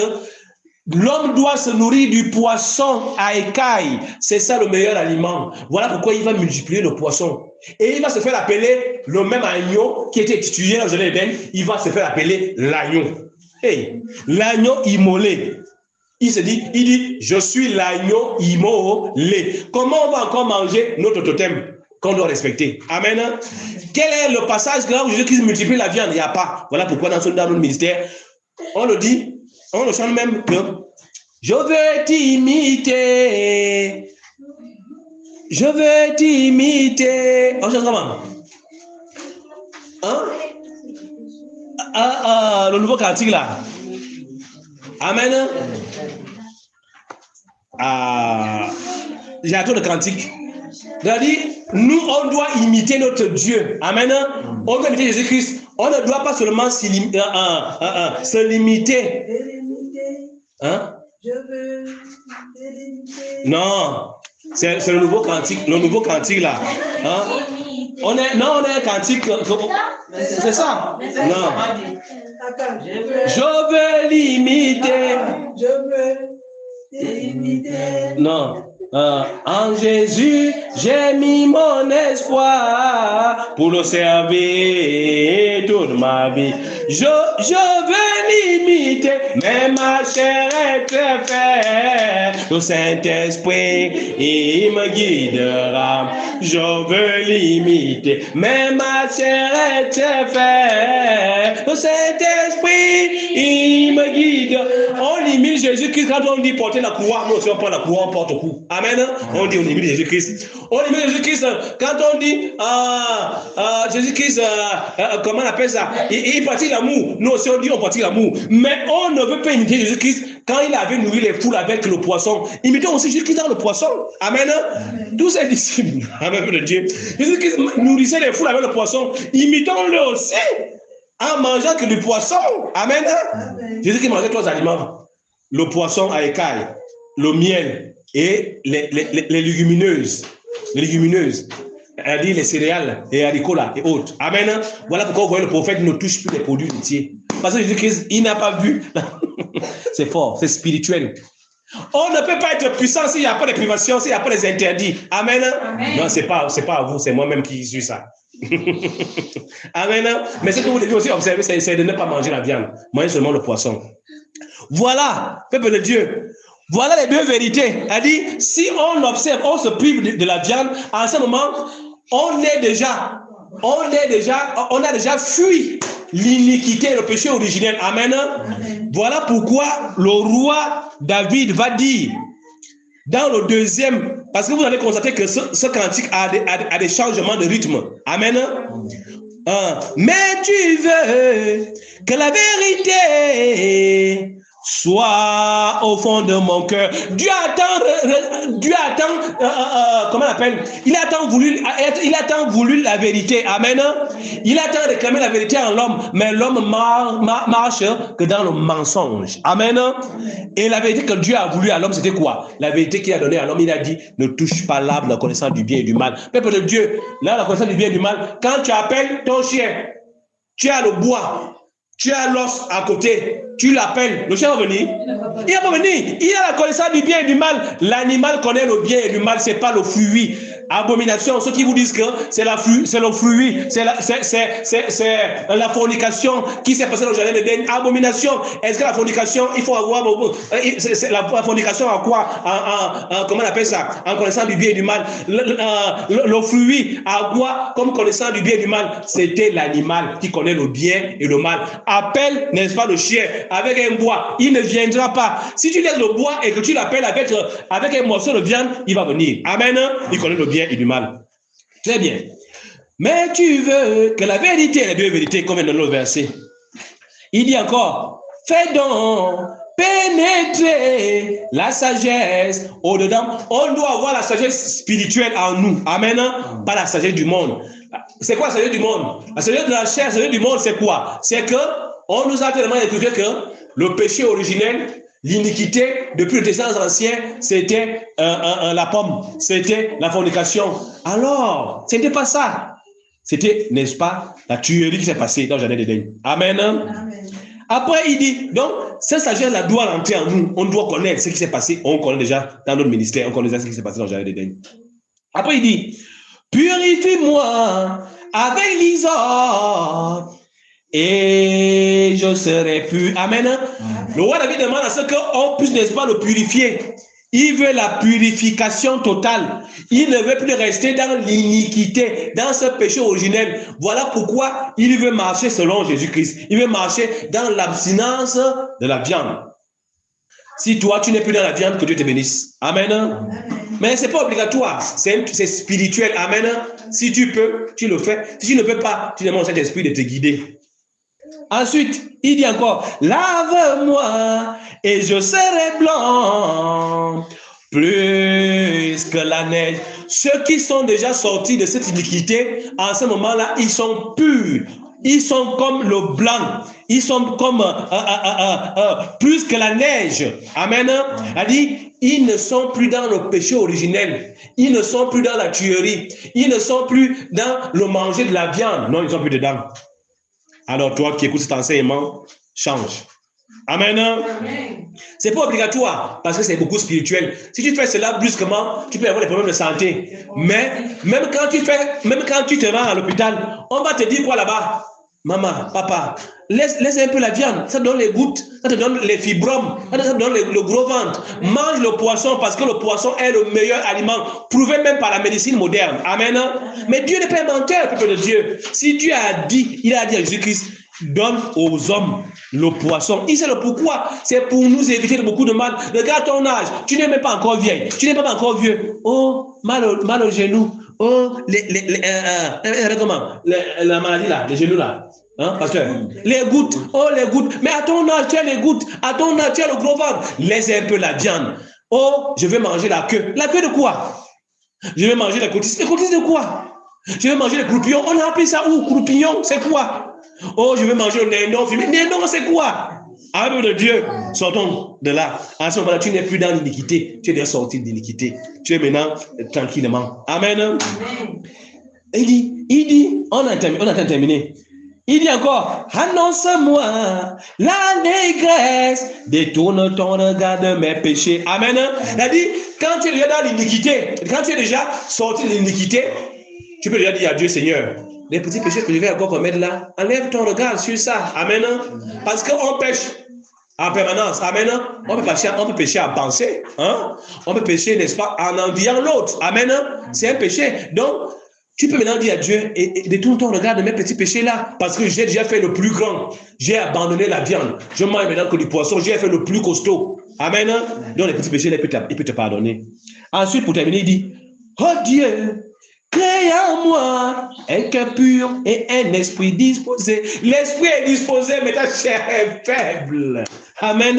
l'homme doit se nourrir du poisson à écailles. C'est ça le meilleur aliment. Voilà pourquoi il va multiplier le poisson. Et il va se faire appeler le même agneau qui était tué dans le jardin d'Éden. Il va se faire appeler l'agneau. Hey, l'agneau immolé. Il dit, je suis l'agneau immolé. Comment on va encore manger notre totem qu'on doit respecter? Amen. Quel est le passage là où Jésus-Christ multiplie la viande? Il n'y a pas. Voilà pourquoi dans notre ministère, on le dit, on le chante même que je veux t'imiter. Je veux t'imiter. On chante comment? Hein? Le nouveau cantique là. Amen. J'ai un tour de cantique. C'est-à-dire, nous, on doit imiter notre Dieu. Amen. On doit imiter Jésus-Christ. On ne doit pas seulement se limiter. Hein? Je veux non, c'est le nouveau cantique. Le nouveau cantique là. Hein? On a un cantique. C'est ça? Non. Je veux l'imiter. Je veux l'imiter. Non. En Jésus, j'ai mis mon espoir pour le servir toute ma vie. Je veux l'imiter, mais ma chair est très faible. Le Saint-Esprit, il me guidera. Je veux l'imiter, mais ma chair est très faible. Le Saint-Esprit, il me guide. On imite Jésus-Christ quand on dit porter la croix. Nous aussi on prend la croix, on porte au cou. Amen. On dit on imite Jésus-Christ. On imite Jésus-Christ quand on dit Jésus-Christ, comment on appelle ça? Il pratique l'amour. Nous aussi on dit on pratique l'amour. Mais on ne veut pas imiter Jésus-Christ quand il avait nourri les foules avec le poisson. Imitons aussi Jésus-Christ dans le poisson. Amen. Tous ses disciples, amen de Dieu. Jésus-Christ nourrissait les foules avec le poisson. Imitons-le aussi en mangeant que du poisson. Amen. Jésus-Christ mangeait 3 aliments. Le poisson à écailles, le miel et les légumineuses. Les légumineuses. Elle dit les céréales, les haricots là, et autres. Amen. Voilà pourquoi vous voyez le prophète ne touche plus les produits laitiers. Parce que Jésus-Christ, il n'a pas vu. C'est fort, c'est spirituel. On ne peut pas être puissant s'il n'y a pas de privation, s'il n'y a pas des interdits. Amen. Amen. Non, c'est pas à vous, c'est moi-même qui suis ça. Amen. Mais ce que vous devez aussi observer, c'est de ne pas manger la viande. Manger seulement le poisson. Voilà, peuple de Dieu. Voilà les 2 vérités. Elle dit, si on observe, on se prive de la viande, en ce moment, on a déjà fui l'iniquité, le péché originel. Amen. Amen. Voilà pourquoi le roi David va dire dans le deuxième, parce que vous allez constater que ce cantique a des changements de rythme. Amen. Mais tu veux que la vérité soit au fond de mon cœur. Dieu attend, comment on appelle? Il attend voulu la vérité. Amen. Il attend réclamer la vérité en l'homme, mais l'homme marche que dans le mensonge. Amen. Et la vérité que Dieu a voulu à l'homme, c'était quoi? La vérité qu'il a donnée à l'homme, il a dit, ne touche pas l'arbre de la connaissance du bien et du mal. Peuple de Dieu, là, la connaissance du bien et du mal, quand tu appelles ton chien, tu as le bois, tu as l'os à côté, tu l'appelles, le chien va venir. Il va pas venir. Il a la connaissance du bien et du mal. L'animal connaît le bien et du mal, c'est pas le fruit. Abomination, ceux qui vous disent que c'est le fruit, c'est la fornication qui s'est passée dans le jardin d'Éden. Abomination. Est-ce que la fornication, il faut avoir la fornication à quoi? Comment on appelle ça? En connaissant du bien et du mal. Le fruit à quoi comme connaissant du bien et du mal? C'était l'animal qui connaît le bien et le mal. Appelle, n'est-ce pas, le chien avec un bois, il ne viendra pas. Si tu laisses le bois et que tu l'appelles avec un morceau de viande, il va venir. Amen. Il connaît le bien et du mal. Très bien. Mais tu veux que la vérité, les deux vérités, comme dans le verset. Il dit encore, fais donc pénétrer la sagesse au-dedans. On doit avoir la sagesse spirituelle en nous. Amen. Pas la sagesse du monde. C'est quoi la sagesse du monde? La sagesse de la chair, la sagesse du monde, c'est quoi? C'est que on nous a tellement écouté que le péché originel, l'iniquité, depuis le descendance ancien, c'était la pomme, c'était la fornication. Alors, ce n'était pas ça. C'était, n'est-ce pas, la tuerie qui s'est passée dans le jardin d'Éden. Amen. Amen. Après, il dit, donc, cette sagesse-là doit rentrer en nous. On doit connaître ce qui s'est passé. On connaît déjà dans notre ministère, on connaît déjà ce qui s'est passé dans le jardin d'Éden. Après, il dit, purifie-moi avec l'hysope et je serai pur. Amen. Amen. Le roi David demande à ce qu'on puisse, n'est-ce pas, le purifier. Il veut la purification totale. Il ne veut plus rester dans l'iniquité, dans ce péché originel. Voilà pourquoi il veut marcher selon Jésus-Christ. Il veut marcher dans l'abstinence de la viande. Si toi, tu n'es plus dans la viande, que Dieu te bénisse. Amen. Amen. Mais ce n'est pas obligatoire. C'est spirituel. Amen. Si tu peux, tu le fais. Si tu ne peux pas, tu demandes à cet esprit de te guider. Ensuite, il dit encore, lave-moi et je serai blanc, plus que la neige. Ceux qui sont déjà sortis de cette iniquité, en ce moment-là, ils sont purs. Ils sont comme le blanc. Ils sont comme plus que la neige. Amen. Elle dit, ils ne sont plus dans le péché originel. Ils ne sont plus dans la tuerie. Ils ne sont plus dans le manger de la viande. Non, ils ne sont plus dedans. Alors toi qui écoutes cet enseignement, change. Amen. Amen. C'est pas obligatoire parce que c'est beaucoup spirituel. Si tu fais cela brusquement, tu peux avoir des problèmes de santé. Mais même quand tu te rends à l'hôpital, on va te dire quoi là-bas? Maman, papa, laisse un peu la viande, ça te donne les gouttes, ça te donne les fibromes, ça te donne le gros ventre. Mange le poisson parce que le poisson est le meilleur aliment, prouvé même par la médecine moderne. Amen. Mais Dieu n'est pas un menteur, peuple de Dieu. Si Dieu a dit, il a dit à Jésus-Christ, donne aux hommes le poisson. Il sait le pourquoi. C'est pour nous éviter beaucoup de mal. Regarde ton âge. Tu n'es même pas encore vieille. Tu n'es pas encore vieux. Oh, mal au genou. Oh, la maladie là, les genoux là. Hein, pasteur? Les gouttes. Oh, les gouttes. Mais à ton âge, tu as les gouttes. À ton âge, tu as le gros ventre. Laisse un peu la viande. Oh, je vais manger la queue. La queue de quoi? Je vais manger la cotisse. Les cotisses de quoi? Je vais manger les croupillons. On a appelé ça où? Croupillon, c'est quoi? Oh, je vais manger le nénon fumé. Nénon, c'est quoi? Amour de Dieu, sortons de là. À ce moment-là, tu n'es plus dans l'iniquité. Tu es déjà sorti de l'iniquité. Tu es maintenant tranquillement. Amen. Amen. Il dit, on a terminé. Il dit encore, annonce-moi la négresse, détourne ton regard de mes péchés. Amen. Il a dit, quand tu es déjà dans l'iniquité, quand tu es déjà sorti de l'iniquité, tu peux déjà dire à Dieu, Seigneur, les petits péchés que je vais encore commettre là, enlève ton regard sur ça. Amen. Parce qu'on pêche en permanence. Amen. On peut pécher en pensée. Hein? On peut pécher, n'est-ce pas, en enviant l'autre. Amen. C'est un péché. Donc, Tu peux maintenant dire à Dieu, et détourne ton regard de mes petits péchés là, parce que j'ai déjà fait le plus grand. J'ai abandonné la viande. Je mange maintenant que du poisson. J'ai fait le plus costaud. Amen. Donc les petits péchés, il peut te pardonner. Ensuite, pour terminer, il dit, oh Dieu, crée en moi un cœur pur et un esprit disposé. L'esprit est disposé, mais ta chair est faible. Amen.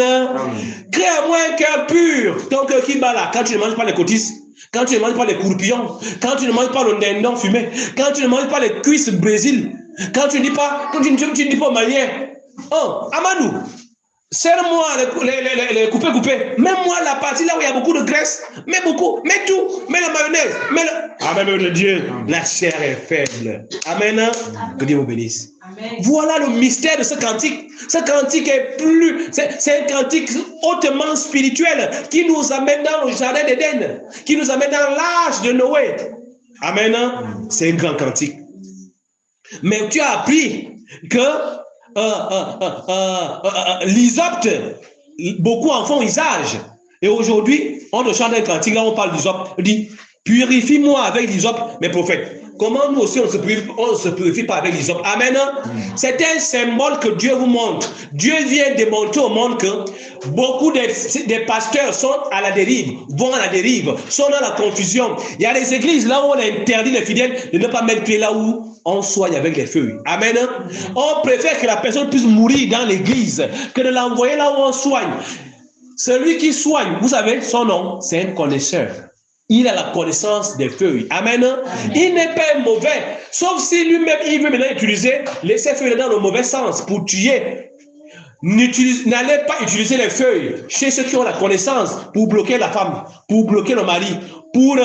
Crée en moi un cœur pur. Ton cœur qui bat là, quand tu ne manges pas les cotises, quand tu ne manges pas les courpillons, quand tu ne manges pas le dindon fumé, quand tu ne manges pas les cuisses Brésil, quand tu ne dis pas, au Malien, oh, Amadou, serre-moi les couper. Mets-moi la partie là où il y a beaucoup de graisse. Mets beaucoup, mets tout, mets la mayonnaise. Amen, de Dieu, la chair est faible. Amen. Que Dieu vous bénisse. Amen. Voilà le mystère de ce cantique. Ce cantique c'est un cantique hautement spirituel qui nous amène dans le jardin d'Éden, qui nous amène dans l'âge de Noé. Amen. C'est un grand cantique. Mais tu as appris que l'hysope, beaucoup en font usage. Et aujourd'hui, on ne chante un cantique, là on parle d'hysope. On dit, purifie-moi avec l'hysope, mes prophètes. Comment nous aussi on se purifie pas avec l'hysope? Amen. C'est un symbole que Dieu vous montre. Dieu vient démontrer au monde que beaucoup des pasteurs sont à la dérive, vont à la dérive, sont dans la confusion. Il y a des églises là où on interdit les fidèles de ne pas mettre pied là où on soigne avec les feuilles. Amen. On préfère que la personne puisse mourir dans l'église que de l'envoyer là où on soigne. Celui qui soigne, vous savez, son nom, c'est un connaisseur. Il a la connaissance des feuilles. Amen. Il n'est pas mauvais. Sauf si lui-même, il veut maintenant utiliser ces feuilles dans le mauvais sens pour tuer. N'allez pas utiliser les feuilles chez ceux qui ont la connaissance pour bloquer la femme, pour bloquer le mari, pour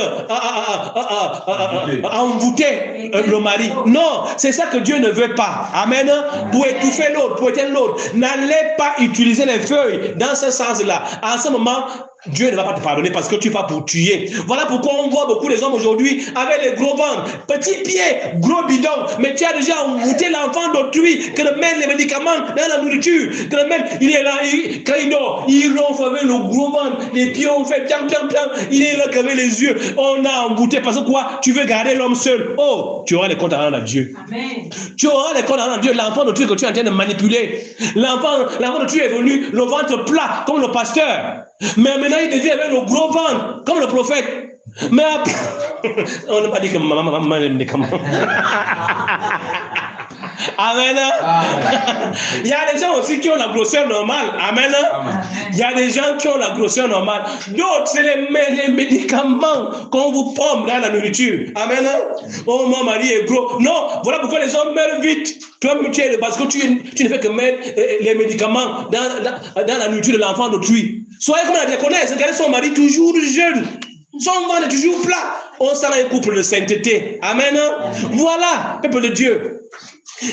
envoûter le mari. Non, c'est ça que Dieu ne veut pas. Amen. Pour étouffer l'autre, pour éteindre l'autre. N'allez pas utiliser les feuilles dans ce sens-là. En ce moment, Dieu ne va pas te pardonner parce que tu vas pour tuer. Voilà pourquoi on voit beaucoup les hommes aujourd'hui avec les gros ventres, petits pieds, gros bidons. Mais tu as déjà envoûté l'enfant d'autrui que de mettre les médicaments dans la nourriture. Que de mettre, il est là, quand il dort, il ronfle avec le gros ventre, les pieds ont fait piam. Il est là avec les yeux. On a envoûté parce que quoi? Tu veux garder l'homme seul. Oh, tu auras les comptes à rendre à Dieu. Amen. Tu auras les comptes à rendre à Dieu. L'enfant d'autrui que tu es en train de manipuler. L'enfant d'autrui est venu le ventre plat comme le pasteur. Mais maintenant, il devient avec le gros ventre, comme le prophète. Mais après, on n'a pas dit que maman est médicament. Amen. Il y a des gens aussi qui ont la grosseur normale. Amen. Il y a des gens qui ont la grosseur normale. D'autres, c'est les médicaments qu'on vous pompe dans la nourriture. Amen. Oh, mon mari est gros. Non, voilà pourquoi les hommes meurent vite. Parce que tu ne fais que mettre les médicaments dans la nourriture de l'enfant d'autrui. Soyez comme la diaconesse, regardez son mari toujours jeune. Son ventre est toujours plat. On sera un couple de sainteté. Amen. Voilà, peuple de Dieu.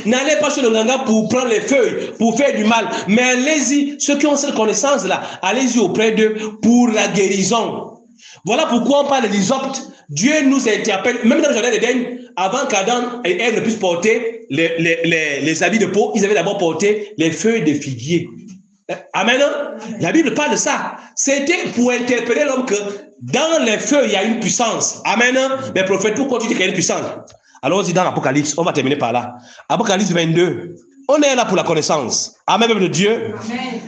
N'allez pas chez le ganga pour prendre les feuilles, pour faire du mal. Mais allez-y, ceux qui ont cette connaissance-là, allez-y auprès d'eux pour la guérison. Voilà pourquoi on parle de l'hysope. Dieu nous interpelle, même dans le jardin d'Éden, avant qu'Adam et Ève ne puissent porter les habits de peau, ils avaient d'abord porté les feuilles de figuier. Amen. La Bible parle de ça. C'était pour interpeller l'homme que dans les feuilles, il y a une puissance. Amen. Mais prophète, pourquoi tu dis qu'il y a une puissance? Allons-y dans l'Apocalypse. On va terminer par là. Apocalypse 22. On est là pour la connaissance. Amen, peuple de Dieu. Amen.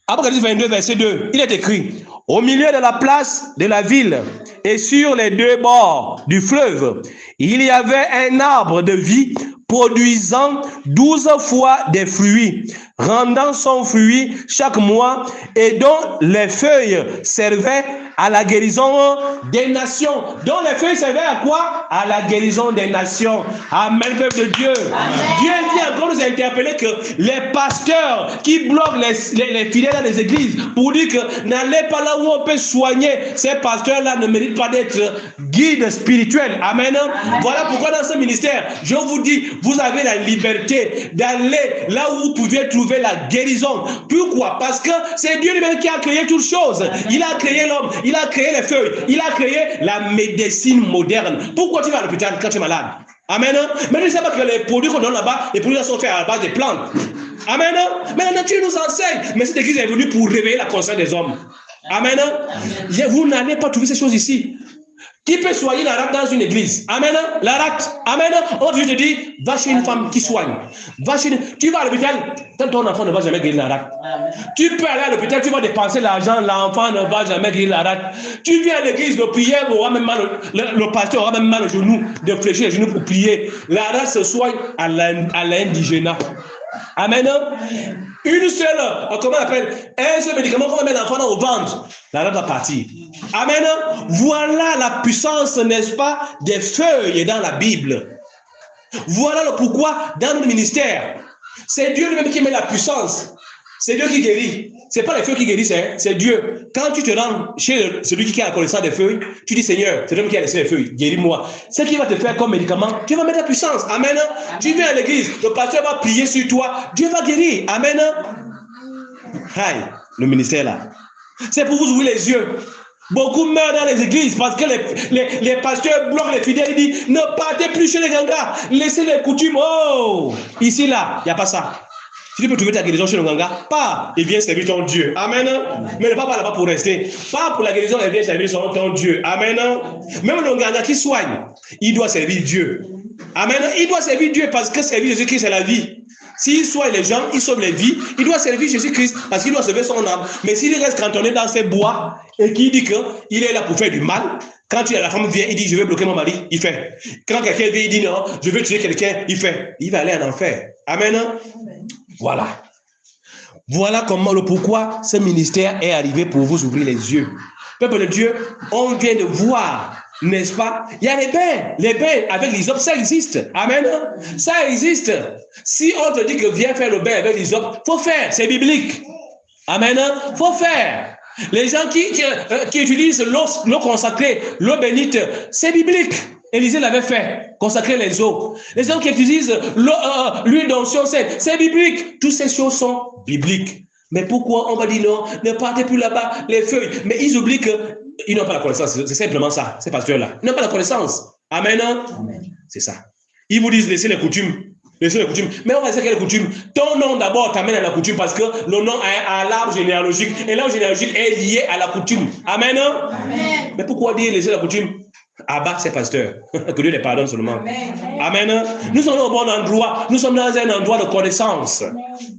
Apocalypse 22, verset 2. Il est écrit: au milieu de la place de la ville et sur les deux bords du fleuve, il y avait un arbre de vie produisant 12 fois des fruits, rendant son fruit chaque mois et dont les feuilles servaient à la guérison des nations. Dont les feuilles servaient à quoi? À la guérison des nations. Amen, peuple de Dieu. Amen. Dieu vient encore nous interpeller que les pasteurs qui bloquent les fidèles dans les églises pour dire que n'allez pas là où on peut soigner. Ces pasteurs-là ne méritent pas d'être guides spirituels. Amen. Amen. Voilà pourquoi dans ce ministère, je vous dis, vous avez la liberté d'aller là où vous pouvez trouver la guérison. Pourquoi? Parce que c'est Dieu lui-même qui a créé toutes choses. Il a créé l'homme, il a créé les feuilles, il a créé la médecine moderne. Pourquoi tu vas à l'hôpital quand tu es malade? Amen. Mais tu ne sais pas que les produits qu'on donne là-bas, les produits sont faits à la base des plantes. Amen. Mais la nature nous enseigne. Mais cette église est venue pour réveiller la conscience des hommes. Amen. Vous n'allez pas trouver ces choses ici. Qui peut soigner la rate dans une église? Amen. La rate. Amen. On te dit, va chez une femme qui soigne. Tu vas à l'hôpital, ton enfant ne va jamais guérir la rate. Tu peux aller à l'hôpital, tu vas dépenser l'argent, l'enfant ne va jamais guérir la rate. Tu viens à l'église de prière, le pasteur aura même mal au genou, de fléchir les genoux pour prier. La rate se soigne à l'indigénat. Amen. Une seule, comment on appelle, un seul médicament qu'on va mettre l'enfant au ventre, la rate va partir. Amen. Voilà la puissance, n'est-ce pas, des feuilles dans la Bible. Voilà le pourquoi dans notre ministère. C'est Dieu lui-même qui met la puissance. C'est Dieu qui guérit. Ce n'est pas les feuilles qui guérissent, c'est Dieu. Quand tu te rends chez celui qui a la connaissance des feuilles, tu dis Seigneur, c'est lui qui a laissé les feuilles, guéris-moi. Ce qui va te faire comme médicament, tu vas mettre la puissance. Amen. Tu viens à l'église, le pasteur va prier sur toi, Dieu va guérir. Amen. Aïe, le ministère là. C'est pour vous ouvrir les yeux. Beaucoup meurent dans les églises parce que les pasteurs bloquent les fidèles. Ils disent ne partez plus chez les gangas, laissez les coutumes. Oh, ici là, il n'y a pas ça. Si tu peux trouver ta guérison chez le ganga, pas, il vient servir ton Dieu. Amen. Mais ne pas là-bas pour rester. Pas pour la guérison, il vient servir ton Dieu. Amen. Même le ganga qui soigne, il doit servir Dieu. Amen. Il doit servir Dieu parce que servir Jésus-Christ, c'est la vie. S'il soigne les gens, il sauve les vies, il doit servir Jésus-Christ parce qu'il doit sauver son âme. Mais s'il reste cantonné dans ses bois et qu'il dit qu'il est là pour faire du mal, quand la femme vient, il dit je vais bloquer mon mari, il fait. Quand quelqu'un vient, il dit non, je vais tuer quelqu'un, il fait. Il va aller en enfer. Amen. Voilà. Voilà comment le pourquoi ce ministère est arrivé pour vous ouvrir les yeux. Peuple de Dieu, on vient de voir, n'est-ce pas? Il y a les bains avec l'hysope, ça existe. Amen. Ça existe. Si on te dit que viens faire le bain avec l'hysope, faut faire, c'est biblique. Amen. Faut faire. Les gens qui utilisent l'eau consacrée, l'eau bénite, c'est biblique. Élisée l'avait fait, consacrer les eaux. Les gens qui utilisent l'huile d'onction, c'est biblique. Toutes ces choses sont bibliques. Mais pourquoi on va dire non, ne partez plus là-bas, les feuilles. Mais ils oublient qu'ils n'ont pas la connaissance. C'est simplement ça, ces pasteurs-là. Ils n'ont pas la connaissance. Amen. Amen. C'est ça. Ils vous disent laissez les coutumes. Laissez les coutumes. Mais on va dire quelle coutume? Ton nom d'abord t'amène à la coutume parce que le nom a l'arbre généalogique. Et l'arbre généalogique est lié à la coutume. Amen. Amen. Mais pourquoi dire laissez la coutume? Abat ses pasteurs. Que Dieu les pardonne seulement. Amen. Amen. Nous sommes au bon endroit. Nous sommes dans un endroit de connaissance.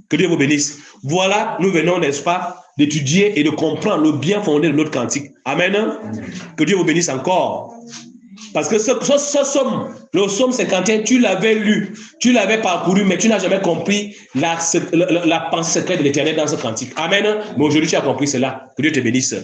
Que Dieu vous bénisse. Voilà, nous venons, n'est-ce pas, d'étudier et de comprendre le bien fondé de notre cantique. Amen. Que Dieu vous bénisse encore. Parce que ce somme, le psaume 51, tu l'avais lu, tu l'avais parcouru, mais tu n'as jamais compris la pensée secrète de l'Éternel dans ce cantique. Amen. Mais aujourd'hui, tu as compris cela. Que Dieu te bénisse.